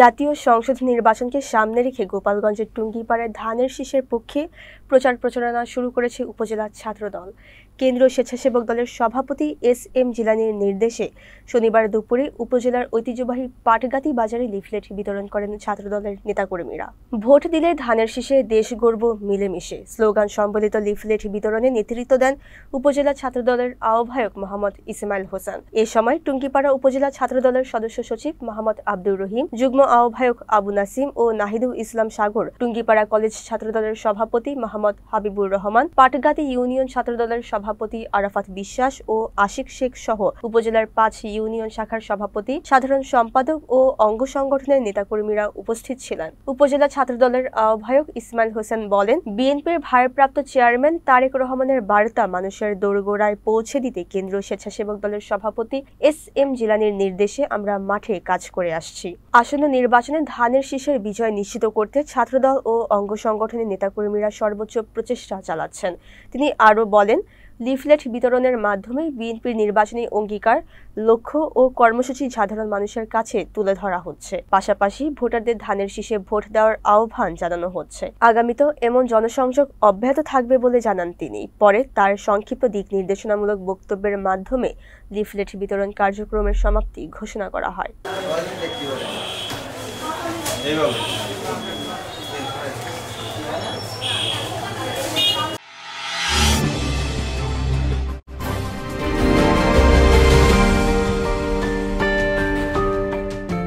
জাতীয় সংসদ নির্বাচনকে সামনে রেখে গোপালগঞ্জের টুঙ্গিপাড়ায় ধানের শীষের পক্ষে প্রচার প্রচারণা শুরু করেছে উপজেলা ছাত্রদল। কেন্দ্রীয় স্বেচ্ছাসেবক দলের সভাপতি এস.এম. জিলানীর নির্দেশে শনিবার দুপুরে উপজেলার ঐতিহ্যবাহী পাটগাতি বাজারে লিফলেট বিতরণ করেন ছাত্রদলের নেতাকর্মীরা। ভোট দিলে ধানের শীষে দেশ গড়ব মিলেমিশে স্লোগান সম্বলিত লিফলেট বিতরণে নেতৃত্ব দেন উপজেলা ছাত্রদলের আহ্বায়ক মোহাম্মদ ইসমাইল হোসেন। এ সময় টুঙ্গিপাড়া উপজেলা ছাত্রদলের সদস্য সচিব মোহাম্মদ আব্দুর রহিম, যুগ্ম আহ্বায়ক আবু নাসিম ও নাহিদুল ইসলাম সাগর, টুঙ্গিপাড়া কলেজ ছাত্রদলের সভাপতি মোহাম্মদ হাবিবুর রহমান, পাটগাতি ইউনিয়ন ছাত্রদলের সভাপতি আরাফাত বিশ্বাস ও আশিক শেখ সহ উপজেলার ৫ ইউনিয়ন শাখার সভাপতি, সাধারণ সম্পাদক ও অঙ্গ সংগঠনের নেতাকর্মীরা উপস্থিত ছিলেন। উপজেলা ছাত্রদলের আহ্বায়ক ইসমাইল হোসেন বলেন, বিএনপির ভারপ্রাপ্ত চেয়ারম্যান তারেক রহমানের বার্তা মানুষের দোরগোড়ায় পৌঁছে দিতে কেন্দ্রীয় স্বেচ্ছাসেবক দলের সভাপতি এস.এম. জিলানীর নির্দেশে আমরা মাঠে কাজ করে আসছি। আসন্ন নির্বাচনে ধানের শীষের বিজয় নিশ্চিত করতে ছাত্রদল ও অঙ্গ সংগঠনের নেতাকর্মীরা সর্বোচ্চ প্রচেষ্টা চালাচ্ছেন। তিনি আরও বলেন, লিফলেট বিতরণের মাধ্যমে বিএনপির নির্বাচনী অঙ্গীকার, লক্ষ্য ও কর্মসূচি সাধারণ মানুষের কাছে তুলে ধরা হচ্ছে। পাশাপাশি ভোটারদের ধানের শীষে ভোট দেওয়ার আহ্বান জানানো হচ্ছে। আগামীতেও এমন জনসংযোগ অব্যাহত থাকবে বলে জানান তিনি। পরে তার সংক্ষিপ্ত দিক নির্দেশনামূলক বক্তব্যের মাধ্যমে লিফলেট বিতরণ কার্যক্রমের সমাপ্তি ঘোষণা করা হয়।